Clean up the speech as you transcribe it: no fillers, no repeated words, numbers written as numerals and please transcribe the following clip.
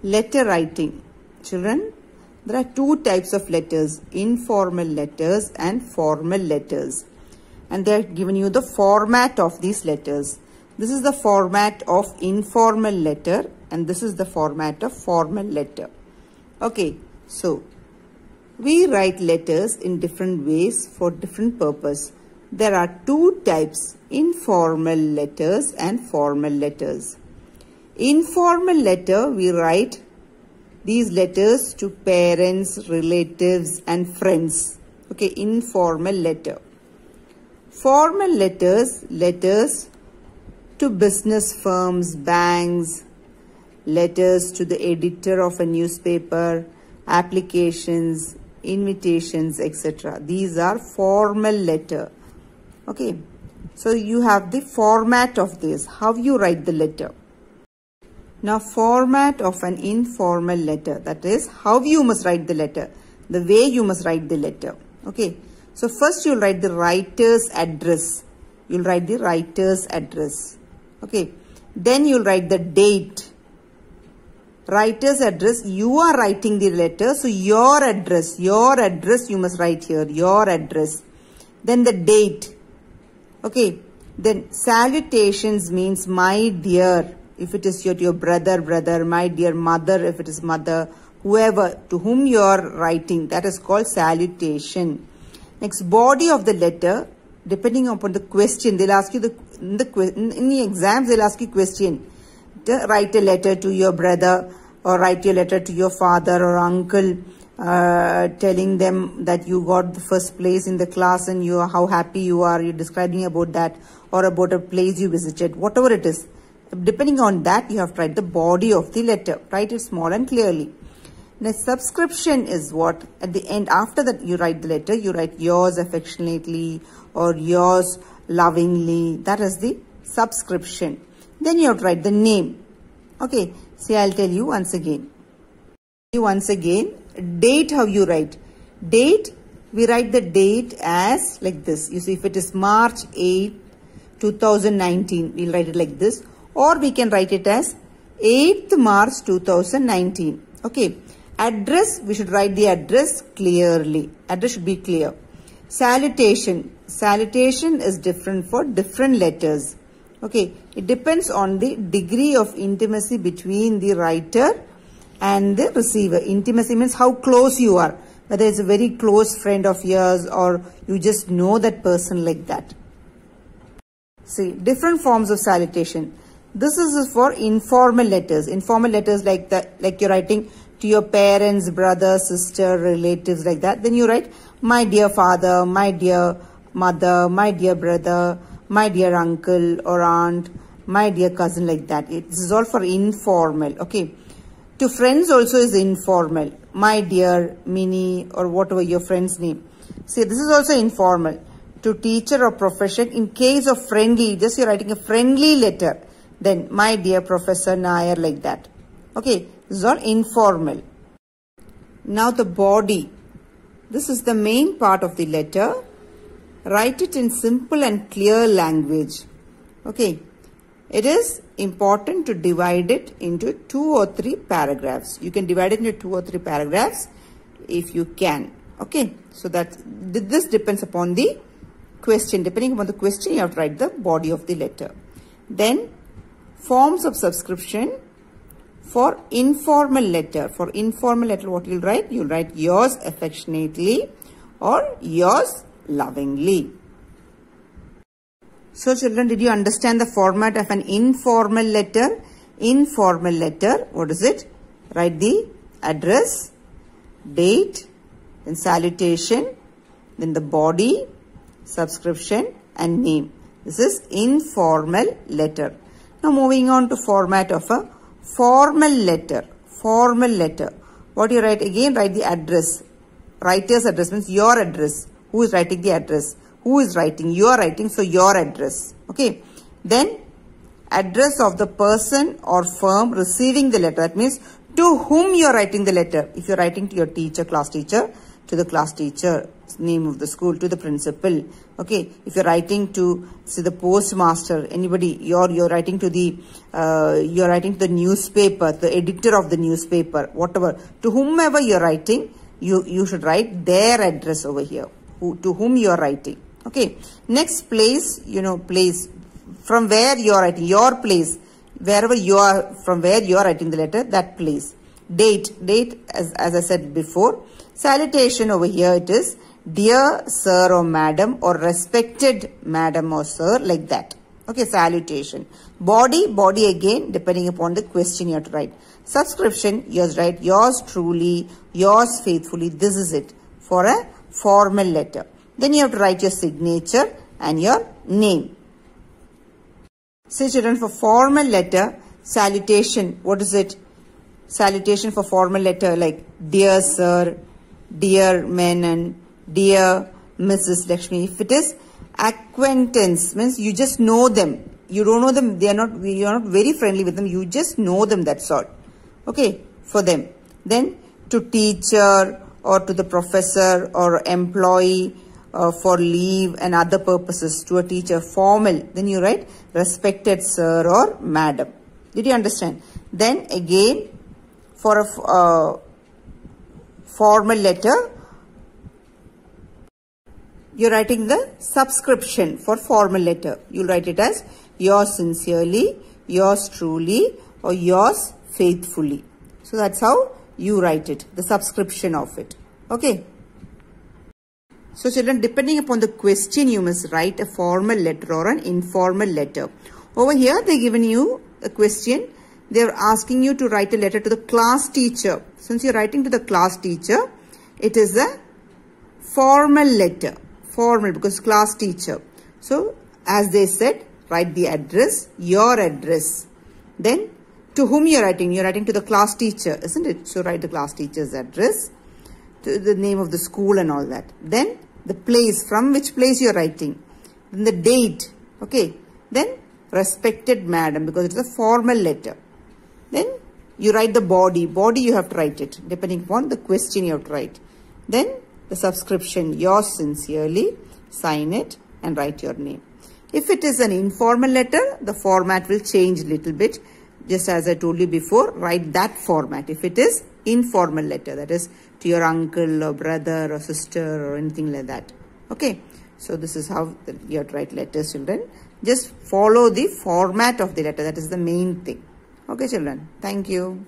Letter writing. Children, there are two types of letters, informal letters and formal letters. And they are given you the format of these letters. This is the format of informal letter and this is the format of formal letter. Okay, so we write letters in different ways for different purpose. There are two types, informal letters and formal letters. Informal letter, we write these letters to parents, relatives and friends. Okay, informal letter. Formal letters, letters to business firms, banks, letters to the editor of a newspaper, applications, invitations, etc. These are formal letter. Okay, so you have the format of this, how you write the letter. Now, format of an informal letter, that is how you must write the letter, the way you must write the letter. Okay, so first you'll write the writer's address. You'll write the writer's address. Okay, then you'll write the date. Writer's address, you are writing the letter, so your address you must write here, your address. Then the date. Okay, then salutations means my dear. If it is your brother, my dear mother, if it is mother, whoever to whom you are writing, that is called salutation. Next, body of the letter, depending upon the question, they'll ask you in the exams, they'll ask you question. Write a letter to your brother or write your letter to your father or uncle, telling them that you got the first place in the class and how happy you are. You're describing about that or about a place you visited, whatever it is. Depending on that, you have to write the body of the letter. Write it small and clearly. The subscription is what? At the end, after that you write the letter, you write yours affectionately or yours lovingly. That is the subscription. Then you have to write the name. Okay, see, I'll tell you once again. Date, how you write. Date, we write the date as like this. You see, if it is March 8, 2019, we'll write it like this. Or we can write it as 8th March 2019. Okay. Address, we should write the address clearly. Address should be clear. Salutation. Salutation is different for different letters. Okay. It depends on the degree of intimacy between the writer and the receiver. Intimacy means how close you are. Whether it's a very close friend of yours or you just know that person like that. See, different forms of salutation. This is for informal letters. Informal letters like you're writing to your parents, brother, sister, relatives like that. Then you write, my dear father, my dear mother, my dear brother, my dear uncle or aunt, my dear cousin like that. This is all for informal. Okay. To friends also is informal. My dear, Minnie or whatever your friend's name. See, this is also informal. To teacher or profession, in case of friendly, just you're writing a friendly letter. Then, my dear Professor Nair, like that. Okay, this is all informal. Now the body. This is the main part of the letter. Write it in simple and clear language. Okay, it is important to divide it into 2 or 3 paragraphs. You can divide it into 2 or 3 paragraphs if you can. Okay, so this depends upon the question. Depending upon the question, you have to write the body of the letter. Then, forms of subscription for informal letter. For informal letter, what you'll write? You'll write yours affectionately or yours lovingly. So children, did you understand the format of an informal letter? Informal letter, what is it? Write the address, date, then salutation, then the body, subscription and name. This is informal letter. Now moving on to format of a formal letter. Formal letter. What you write? Again write the address. Writer's address means your address. Who is writing the address? Who is writing? You are writing, so your address. Okay. Then address of the person or firm receiving the letter. That means to whom you are writing the letter. If you are writing to your teacher, class teacher, to the class teacher, name of the school, to the principal. Okay, if you're writing to, say, the postmaster, anybody, you're writing to the newspaper, the editor of the newspaper, whatever, to whomever you're writing, you should write their address over here, to whom you're writing. Okay, next, place, place from where you're writing, your place, wherever you are, from where you are writing the letter, that place. Date, as I said before. Salutation, over here it is dear sir or madam, or respected madam or sir, like that. Okay, salutation. Body again, depending upon the question you have to write. Subscription, you have to write yours truly, yours faithfully. This is it for a formal letter. Then you have to write your signature and your name. So children, for formal letter, salutation, what is it? Salutation for formal letter, like dear sir, dear Menon, dear Mrs. Lakshmi. If it is acquaintance, means you just know them. You don't know them. You are not very friendly with them. You just know them, that's all. Okay, for them. Then to teacher or to the professor or employee, for leave and other purposes, to a teacher, formal. Then you write respected sir or madam. Did you understand? Then again, for a formal letter, you're writing the subscription for formal letter. You'll write it as yours sincerely, yours truly, or yours faithfully. So that's how you write it, the subscription of it. Okay. So children, depending upon the question, you must write a formal letter or an informal letter. Over here, they've given you a question. They're asking you to write a letter to the class teacher. Since you're writing to the class teacher, it is a formal letter. Formal, because class teacher. So, as they said, write the address, your address. Then, to whom you're writing to the class teacher, isn't it? So, write the class teacher's address, to the name of the school and all that. Then, the place, from which place you're writing. Then, the date. Okay. Then, respected madam, because it's a formal letter. Then, you write the body. Body, you have to write it, depending upon the question you have to write. Then, the subscription, yours sincerely, sign it and write your name. If it is an informal letter, the format will change a little bit. Just as I told you before, write that format. If it is informal letter, that is to your uncle or brother or sister or anything like that. Okay. So this is how you have to write letters, children. Just follow the format of the letter. That is the main thing. Okay, children. Thank you.